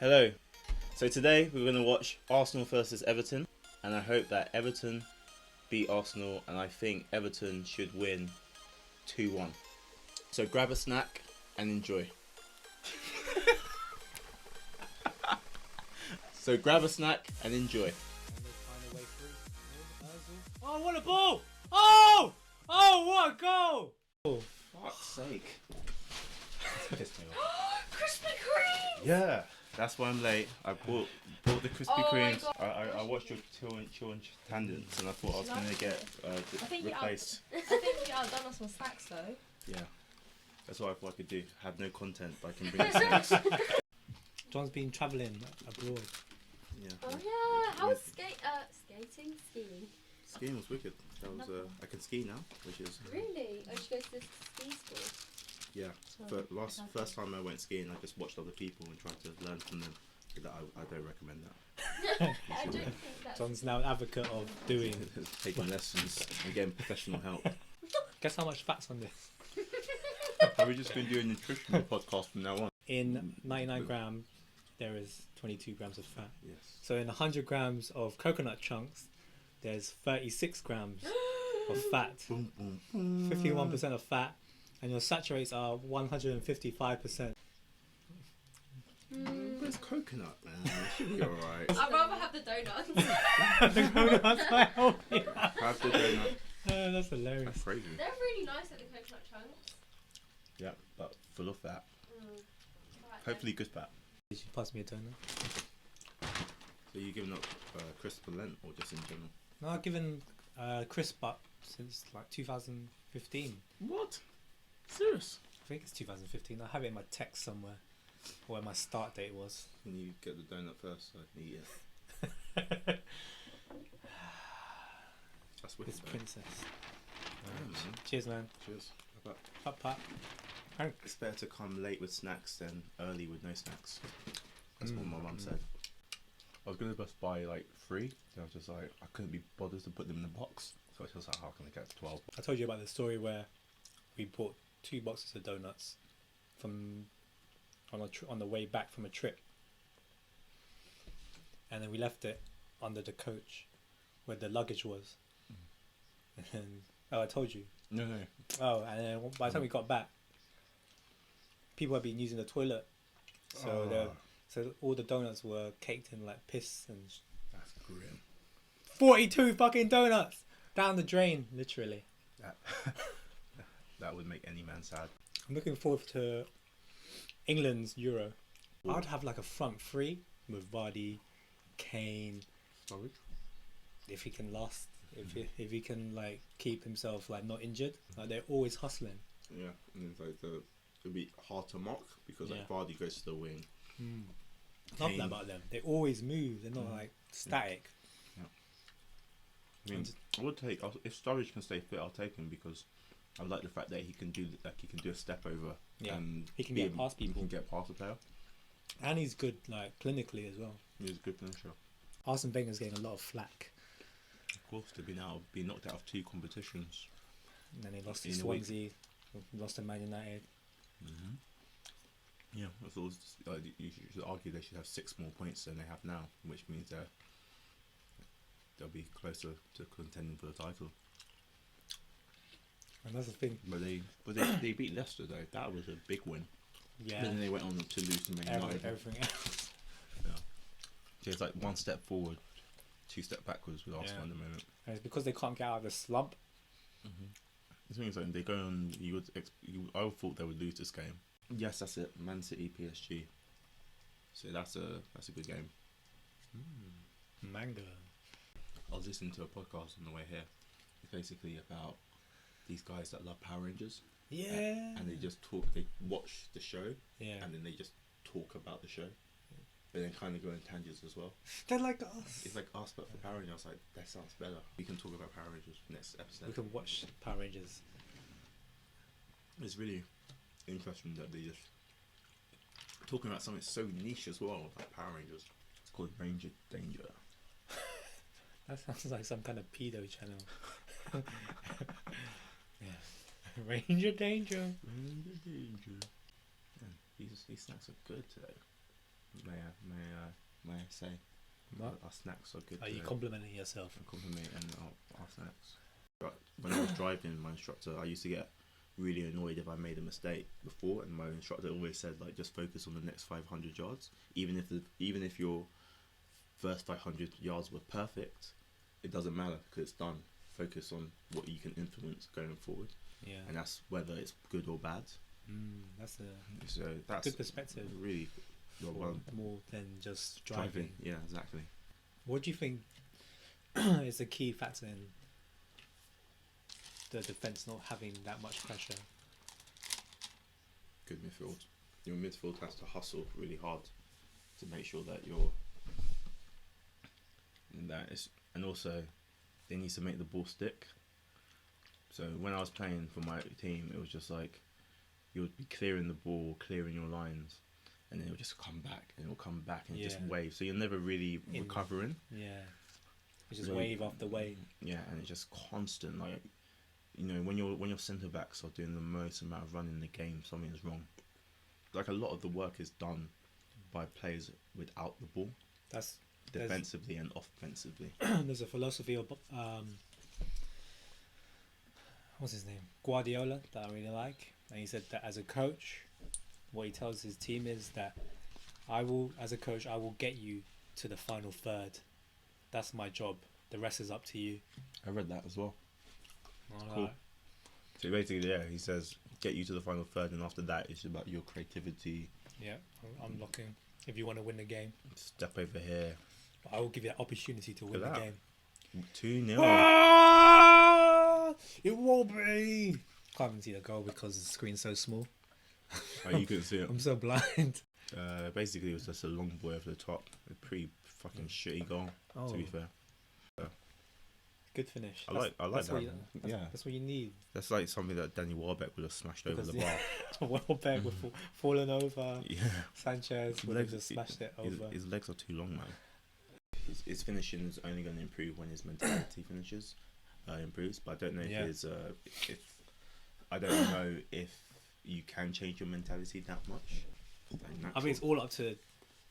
Hello. So today we're going to watch Arsenal versus Everton, and I hope that Everton beat Arsenal, and I think Everton should win 2-1. So grab a snack and enjoy. So grab a snack and enjoy. Oh, what a ball! Oh! Oh, what a goal! Oh, fuck's sake. Pissed me off. Krispy Kreme! Yeah, that's why I'm late. I bought the Krispy Kremes. I watched your children tangents and I thought I was going to get replaced. I think you outdone us on snacks though. Yeah, that's what I thought I could do. Have no content, but I can bring snacks. John's been travelling abroad. Yeah. Oh yeah, how was skating? Skiing? Skiing was wicked. That was I can ski now, which is Really? I should go to this ski school. yeah. But first time I went skiing, I just watched other people and tried to learn from them. I don't recommend that. I don't think that's... John's now an advocate of doing. Taking lessons and getting professional help. Guess how much fat's on this? Are we just going to do a nutritional podcast from now on? In 99 grams, there is 22 grams of fat. Yes. So in 100 grams of coconut chunks, there's 36 grams of fat. Boom, boom, boom. 51% of fat, and your saturates are 155%. Where's coconut, man? It should be alright. I'd rather have the donuts. The coconuts are healthy. Have the donut. That's hilarious. That's crazy. They're really nice at the coconut chunks. Yeah, but full of fat. Right, Hopefully good fat. Did you pass me a donut? So you giving up crisp for Lent or just in general? No, I've given crisp up since like 2015. What? Serious? I think it's 2015. I have it in my text somewhere, where my start date was. Can you get the donut first so I can eat it? That's wicked. This princess. Yeah, man. Cheers, man. Cheers. How about Pop. it's better to come late with snacks than early with no snacks. That's what my mum said. I was gonna just buy like 3. I was just like, I couldn't be bothered to put them in the box. So I was just like, how can I get 12? I told you about the story where we bought 2 boxes of donuts from on the way back from a trip, and then we left it under the coach where the luggage was. And I told you. No. Oh, and then by the time we got back, people had been using the toilet, so so all the donuts were caked in like piss and. That's grim. 42 fucking donuts down the drain, literally. That would make any man sad. I'm looking forward to England's Euro. I'd have like a front 3 with Vardy, Kane, Storage? if he can last, if he can like keep himself like not injured. Like they're always hustling. Yeah, and it's like it'll be hard to mock because like Vardy goes to the wing. Love Kane. that about them. They always move. They're not like static. I mean, I would take if Sturridge can stay fit. I'll take him because I like the fact that he can do a step over. Yeah, and he can get past people. He can get past the player. And he's good like clinically as well. He's a good finisher. Arsene Wenger's getting a lot of flack. Of course, to be knocked out of 2 competitions. And then he lost to In a Swansea, lost to Man United. Yeah, that's all. You should argue they should have 6 more points than they have now, which means they'll be closer to contending for the title. And that's the thing. But they beat Leicester though. That was a big win. Yeah. But then they went on to lose to Man United. Everything else. Yeah. So it's like 1 step forward, 2 step backwards with Arsenal at the moment. And it's because they can't get out of the slump. This means like they go on. I thought they would lose this game. Yes, that's it. Man City, PSG. So that's a good game. Mango. I was listening to a podcast on the way here. It's basically about these guys that love Power Rangers. Yeah. And they just talk. They watch the show. Yeah. And then they just talk about the show. But then kind of go in tangents as well. They're like us. It's like us, but for Power Rangers. I was like, that sounds better. We can talk about Power Rangers next episode. We can watch Power Rangers. It's really interesting that they just talking about something so niche as well, like Power Rangers. It's called Ranger Danger. That sounds like some kind of pedo channel. Yeah. Ranger Danger. Ranger Danger. Yeah, these snacks are good today. may I say, What? our snacks are good. Are you complimenting yourself? Complimenting our snacks. But when I was driving, my instructor, I used to get really annoyed if I made a mistake before, and my instructor always said like just focus on the next 500 yards. Even if your first 500 yards were perfect, it doesn't matter because it's done. Focus on what you can influence going forward. Yeah. And that's whether it's good or bad. That's a that's good perspective. Really, well, more than just driving. Yeah, exactly. What do you think is a key factor in the defence not having that much pressure? Good midfield. Your midfield has to hustle really hard to make sure that you're. And also, they need to make the ball stick. So when I was playing for my team, it was just like you would be clearing the ball, clearing your lines, and then it would just come back, and it will come back, and just wave. So you're never really recovering. Yeah, it's just wave after wave. Yeah, and it's just constant. Like, you know, when your centre backs are doing the most amount of running in the game, something is wrong. Like a lot of the work is done by players without the ball. That's defensively and offensively. There's a philosophy of what's his name, Guardiola, that I really like, and he said that as a coach, what he tells his team is that as a coach, I will get you to the final third. That's my job. The rest is up to you. I read that as well. Cool. So basically, yeah, he says get you to the final third, and after that, it's about your creativity. Yeah, unlocking. If you want to win the game, step over here. I will give you that opportunity to win the game. 2-0. Ah! It will be. Can't even see the goal because the screen's so small. Oh, you couldn't see it. I'm so blind. Basically, it was just a long boy over the top. A pretty fucking shitty goal, to be fair. Good finish. I like that. That's what you need. That's like something that Danny Welbeck would have smashed over the bar. Welbeck would fallen over. Yeah. Sanchez would have just smashed it over. His legs are too long, man. His finishing is only going to improve when his mentality improves. But I don't know if you can change your mentality that much. I mean, it's all up to,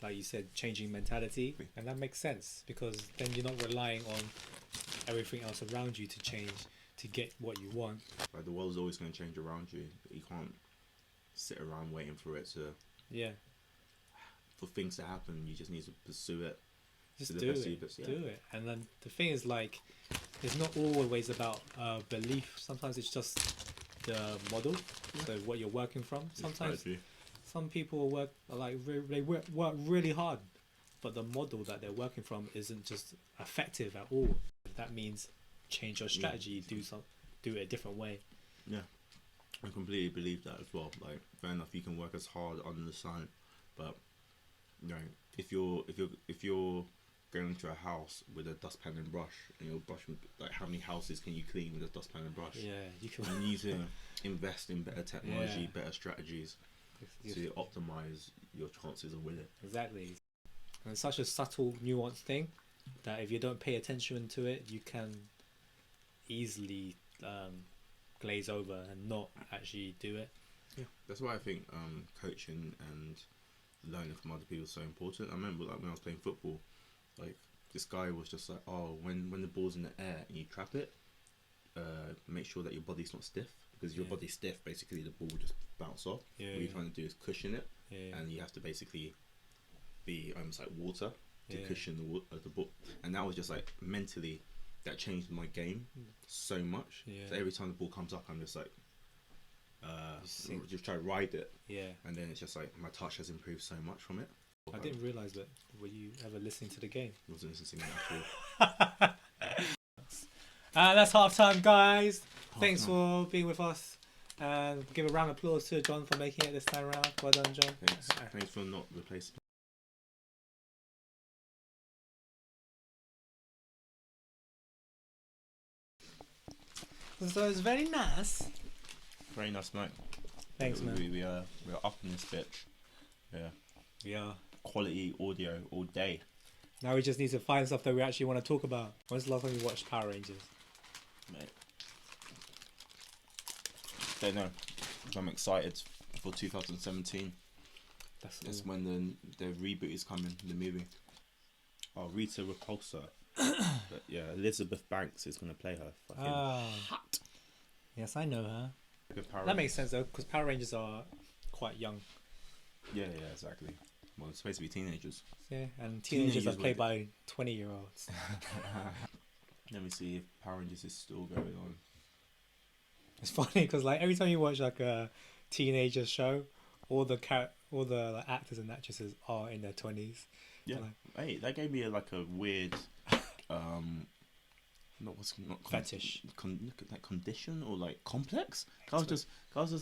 like you said, changing mentality, and that makes sense because then you're not relying on everything else around you to change to get what you want. Like the world's always going to change around you. You can't sit around waiting for it to. Yeah. For things to happen, you just need to pursue it. Just do it. And then the thing is, like, it's not always about belief. Sometimes it's just the model, so what you're working from. Sometimes some people work really hard, but the model that they're working from isn't just effective at all. That means change your strategy, do it a different way. Yeah, I completely believe that as well. Like, fair enough, you can work as hard on the side, but you know, if you're going into a house with a dustpan and brush, and you're brushing, like, how many houses can you clean with a dustpan and brush? Yeah, you can. You need to invest in better technology, better strategies to optimize your chances of winning. Exactly. And it's such a subtle, nuanced thing that if you don't pay attention to it, you can easily glaze over and not actually do it. Yeah, that's why I think coaching and learning from other people is so important. I remember, like, when I was playing football, like, this guy was just like, oh, when the ball's in the air and you trap it, make sure that your body's not stiff, because if your body's stiff, basically the ball will just bounce off. What you're trying to do is cushion it, and you have to basically be almost like water to cushion the ball. And that was just like, mentally, that changed my game so much. So every time the ball comes up, I'm just like, just try to ride it. And then it's just like my touch has improved so much from it. I didn't realise that. Were you ever listening to the game? I wasn't listening at all. That's half time, guys. Thanks for being with us. And give a round of applause to John for making it this time around. Well done, John. Thanks for not replacing. So it's very nice. Very nice, mate. Thanks, man. We are up in this bitch. Yeah. We are. Quality audio all day. Now we just need to find stuff that we actually want to talk about. When's the last time you watched Power Rangers? Mate. Don't know. I'm excited for 2017. That's when the reboot is coming, the movie. Oh, Rita Repulsa. But yeah, Elizabeth Banks is going to play her. Fucking hot. Yes, I know her. That That makes sense though, because Power Rangers are quite young. Yeah, exactly. Well, it's supposed to be teenagers. Yeah, and teenagers are played by 20-year-olds. Let me see if Power Rangers is still going on. It's funny because like every time you watch like a teenager show, all the like, actors and actresses are in their 20s. Yeah, hey, that gave me a weird, fetish, condition or like complex. I was just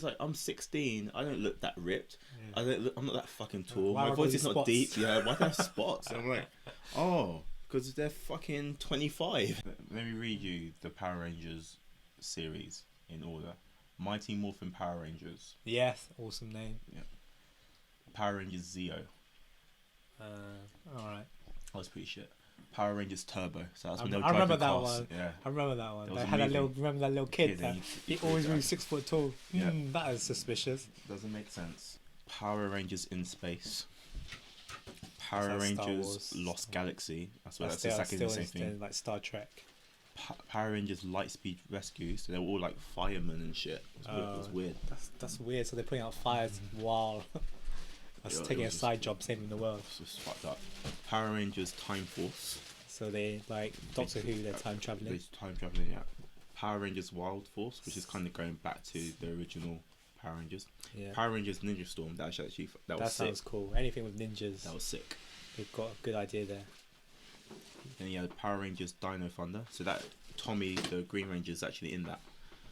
like, I'm 16. I don't look that ripped. Yeah. I'm not that fucking tall. My voice is not spots? Deep. Yeah, why do I have spots? And I'm like, oh, because they're fucking 25. Let me read you the Power Rangers series in order. Mighty Morphin Power Rangers. Yes, awesome name. Yeah. Power Rangers Zeo. Alright. That was pretty shit. Power Rangers Turbo. So that's when I remember that one. Yeah. I remember that one. They had remember that little kid that he always grew 6 foot tall. Yeah. That is suspicious. Doesn't make sense. Power Rangers in Space. Power Rangers Lost Galaxy. That's exactly the same thing. Like Star Trek. Power Rangers Lightspeed Rescue. So they're all like firemen and shit. It was weird. That's weird. So they're putting out fires while taking a side job saving the world. It's just fucked up. Power Rangers Time Force. So they like Doctor Who. They're time traveling. Time traveling, yeah. Power Rangers Wild Force, which is kind of going back to the original Power Rangers. Yeah. Power Rangers Ninja Storm. That was sick. Sounds cool. Anything with ninjas. That was sick. They've got a good idea there. Then you had Power Rangers Dino Thunder. So that Tommy, the Green Ranger, is actually in that.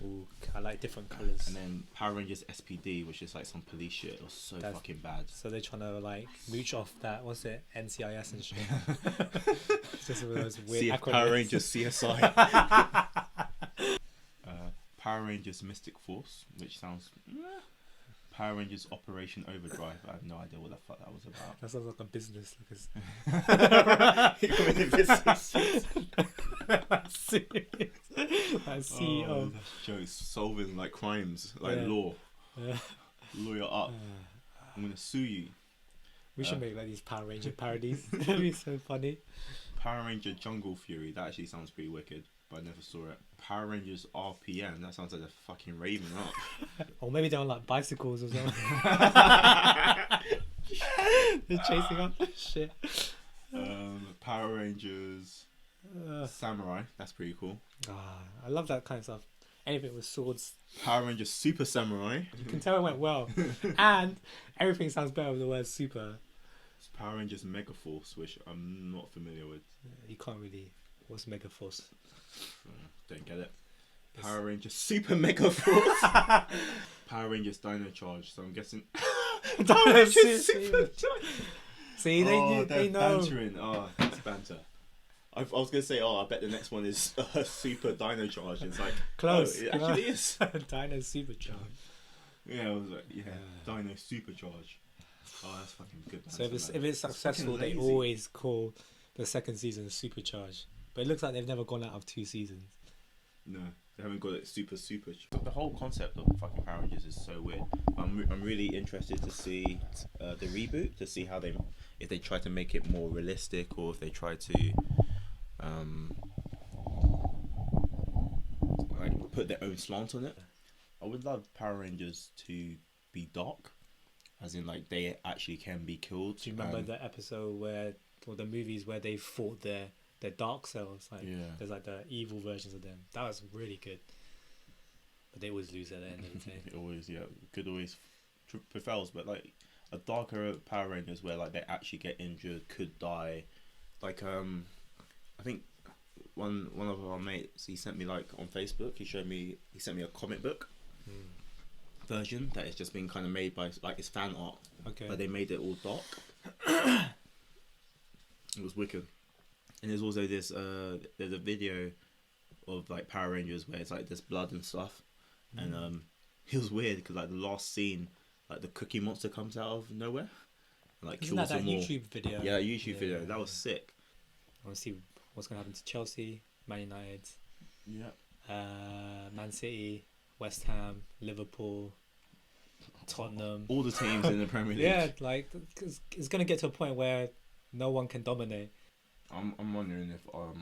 Ooh, I like different colours. And then Power Rangers SPD, which is like some police shit. It was so fucking bad. So they're trying to like mooch off that, what's it, NCIS and shit. It's just one of those weird acronyms. Power Rangers CSI. Power Rangers Mystic Force, which sounds... Power Rangers Operation Overdrive. I have no idea what the fuck that was about. That sounds like a business. That's CEO. Oh, that's jokes. Solving like crimes, like law. Lawyer up. I'm gonna sue you. We should make like these Power Ranger parodies. That'd be so funny. Power Ranger Jungle Fury. That actually sounds pretty wicked, but I never saw it. Power Rangers RPM. That sounds like they're fucking raving up. Or maybe they're on like bicycles or something. They're chasing up shit. Power Rangers Samurai. That's pretty cool. I love that kind of stuff. Anything with swords. Power Rangers Super Samurai. You can tell it went well. And everything sounds better with the word super. It's Power Rangers Mega Force, which I'm not familiar with. You can't really... What's Mega Force? Don't get it. Power Rangers Super Mega Force. Power Rangers Dino Charge. So I'm guessing... Power Rangers Super Charge. See, they know. Bantering. Oh, that's banter. I was going to say, I bet the next one is Super Dino Charge. It's like, close. It actually is. Dino Supercharge. Yeah, I was like, Dino Supercharge. Oh, that's fucking good. So if it's successful, they always call the second season Supercharge. But it looks like they've never gone out of 2 seasons. No, they haven't got it super. The whole concept of fucking Power Rangers is so weird. I'm really interested to see the reboot, to see how if they try to make it more realistic, or if they try to like put their own slant on it. I would love Power Rangers to be dark, as in like they actually can be killed. Do you remember the episode or the movies where they fought their dark selves? Like, there's like the evil versions of them. That was really good. But they always lose at the end of the day. Good always prevails. But like a darker Power Rangers where like they actually get injured, could die. Like I think one of our mates, he sent me like on Facebook. He sent me a comic book version that has just been kind of made by like it's fan art. Okay. But they made it all dark. It was wicked. And there's also this there's a video of like Power Rangers where it's like there's blood and stuff, and it was weird because like the last scene, like the Cookie Monster comes out of nowhere, and like kills them all. YouTube video? Yeah, YouTube video. That was sick. I want to see what's gonna happen to Chelsea, Man United, Man City, West Ham, Liverpool. Tottenham, all the teams in the Premier League. Yeah, like it's gonna get to a point where no one can dominate. I'm wondering if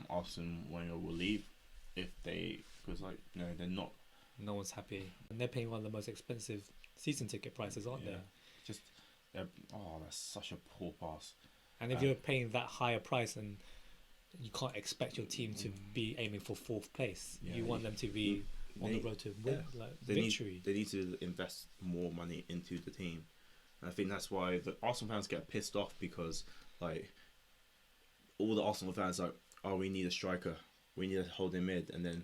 Arsene Wenger will leave if they, because like they're not. No one's happy, and they're paying one of the most expensive season ticket prices, aren't they? Just that's such a poor pass. And if you're paying that higher price, and you can't expect your team to be aiming for 4th place, you want them to be on the road to win, victory. They need to invest more money into the team, and I think that's why the Arsenal fans get pissed off, because like all the Arsenal fans are like, oh, we need a striker, we need a holding mid, and then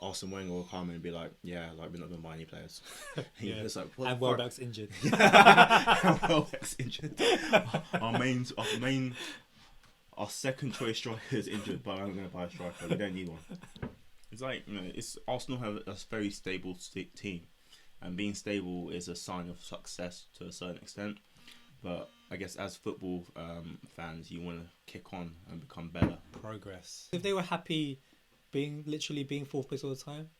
Arsene Wenger will come and be like, yeah, like we're not gonna buy any players. It's like, and Welbeck's injured. Welbeck's injured. Our second choice striker is injured, but I'm gonna buy a striker. We don't need one. It's like it's Arsenal have a very stable team, and being stable is a sign of success to a certain extent. But I guess as football fans, you want to kick on and become better. Progress. If they were happy being 4th place all the time,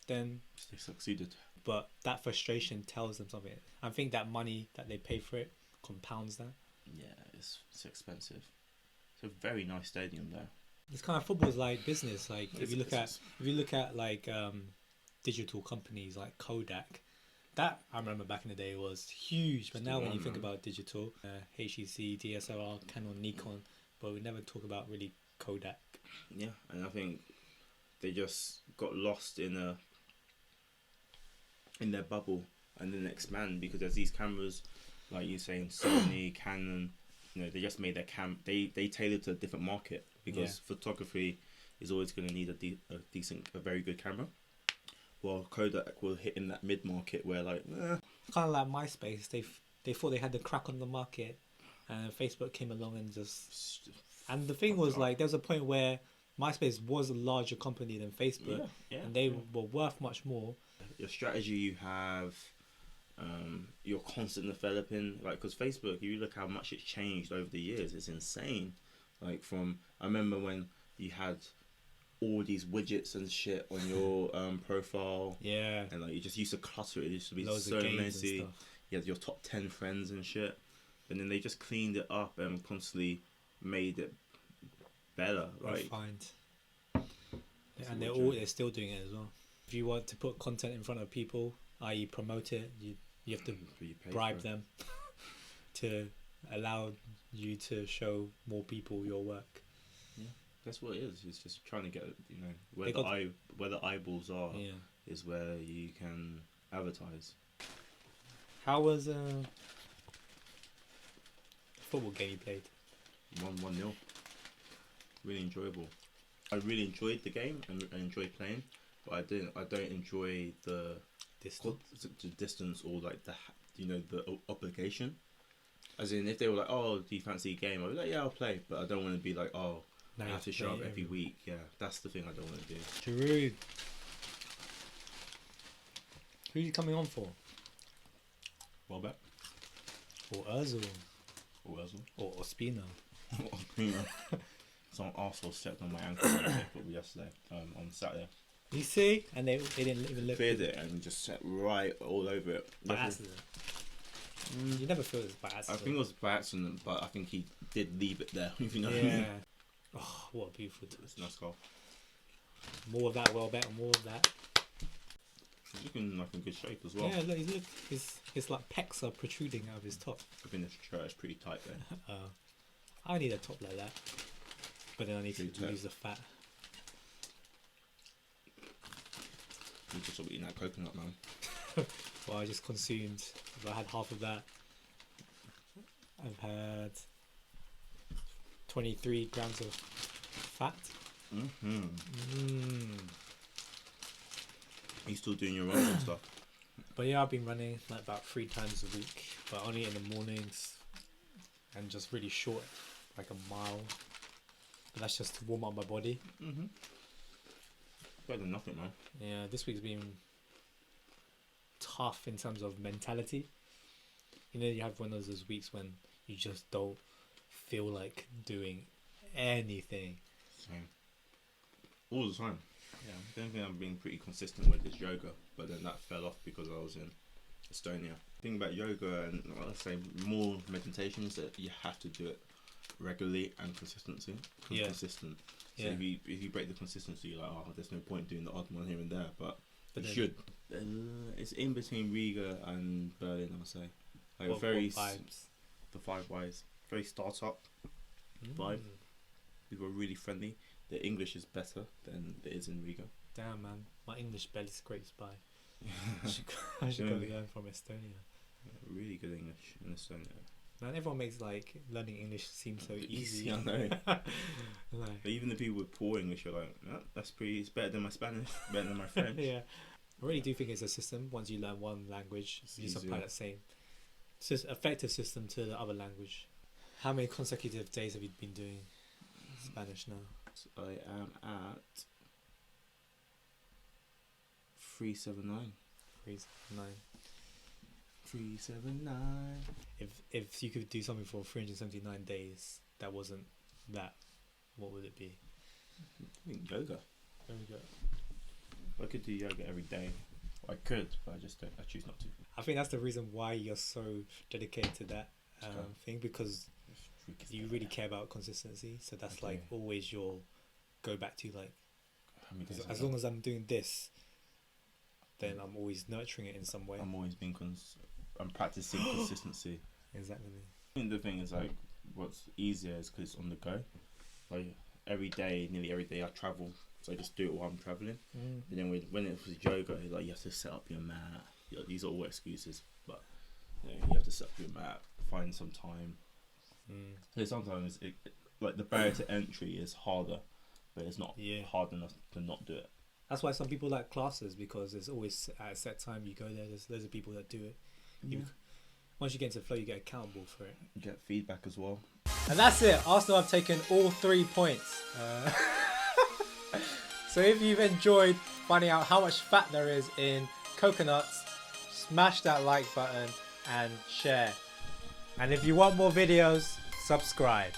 then they succeeded. But that frustration tells them something. I think that money that they pay for it compounds that. Yeah, it's expensive. It's a very nice stadium though. This kind of football is like business. Like if you look at like digital companies like Kodak, that I remember back in the day was huge. But now when you think about digital, HEC, DSLR, Canon, Nikon, but we never talk about really Kodak. Yeah, and I think they just got lost in their bubble and then expand, because there's these cameras, like you're saying, Sony, Canon. They just made their they tailored to a different market, because photography is always going to need a very good camera. Well, Kodak will hit in that mid market where kind of like MySpace. They thought they had the crack on the market, and Facebook came along and just. And the thing was, like, there was a point where MySpace was a larger company than Facebook, and they were worth much more. Your strategy you have, you're constant developing, like, because Facebook, if you look how much it's changed over the years, it's insane. Like, I remember when you had all these widgets and shit on your profile, and like you just used to clutter it. It used to be so messy. You had your top 10 friends and shit, and then they just cleaned it up and constantly made it better, right? Refined. Yeah, and they're still doing it as well. If you want to put content in front of people, i.e. promote it, you have to bribe them to allow you to show more people your work. Yeah, that's what it is. It's just trying to get, where the eyeballs are is where you can advertise. How was football game you played? 1-0. Really enjoyable. I really enjoyed the game and I enjoyed playing, but I don't enjoy the distance or like the obligation. As in, if they were like, "Oh, do you fancy a game?" I'd be like, "Yeah, I'll play," but I don't want to be like, "Oh, I have to show up every week." Yeah, that's the thing I don't want to do. Giroud. Who are you coming on for? Welbeck. Or Ozil. Or Ospina. Some arsehole stepped on my ankle yesterday, on Saturday. You see? And they didn't even look. Feared it and just sat right all over it. By accident. You never feel it was by accident. I think it was by accident, but I think he did leave it there, if you know what I mean. Oh, what a beautiful touch. Nice goal. More of that, Welbeck, more of that. He's looking like in good shape as well. Yeah, look, his like pecs are protruding out of his top. I think this shirt is pretty tight there. I need a top like that, but then I need to lose the fat. You just stop eating that coconut, man. Well, I just consumed. I had half of that. I've had 23 grams of fat. Are you still doing your runs and stuff? But yeah, I've been running like about 3 times a week, but only in the mornings and just really short, like a mile. But that's just to warm up my body. Better than nothing, man. Yeah, this week's been tough in terms of mentality. You have one of those weeks when you just don't feel like doing anything. Same. All the time. Yeah, I don't think I've been pretty consistent with this yoga, but then that fell off because I was in Estonia. The thing about yoga and let's say more meditation is that you have to do it regularly and consistent. Yeah. So if you break the consistency, you're like, oh, there's no point doing the odd one here and there, but you then, should. It's in between Riga and Berlin, I would say. Like what vibes? The 5 Ys. Very startup vibe. People are really friendly. The English is better than it is in Riga. Damn, man, my English barely scrapes by. I should go learn from Estonia. Yeah, really good English in Estonia. Man, everyone makes like learning English seem so easy. I know. Like, But even the people with poor English are like, no, it's better than my Spanish, better than my French. yeah, I really do think it's a system. Once you learn one language, you just apply that same effective system to the other language. How many consecutive days have you been doing Spanish now? So I am at 379. 379. 379. If you could do something for 379 days that wasn't that, what would it be? I think yoga. There we go. I could do yoga every day. I could, but I just don't. I choose not to. I think that's the reason why you're so dedicated to that thing, because you really care about consistency. So that's like always your go back to, like, as long as I'm doing this, then I'm always nurturing it in some way. I'm always being I'm practicing consistency. Exactly. I think the thing is, like, what's easier is because it's on the go. Like nearly every day I travel, so I just do it while I'm traveling. And then when it was yoga, like, you have to set up your mat. These are all excuses, but you have to set up your mat, find some time. So sometimes like the barrier to entry is harder, but it's not hard enough to not do it. That's why some people like classes, because there's always at a set time you go there. There's loads of people that do it. Once you get into the flow, you get accountable for it. You get feedback as well. And that's it. Arsenal have taken all 3 points. So if you've enjoyed finding out how much fat there is in coconuts, smash that like button and share. And if you want more videos, subscribe.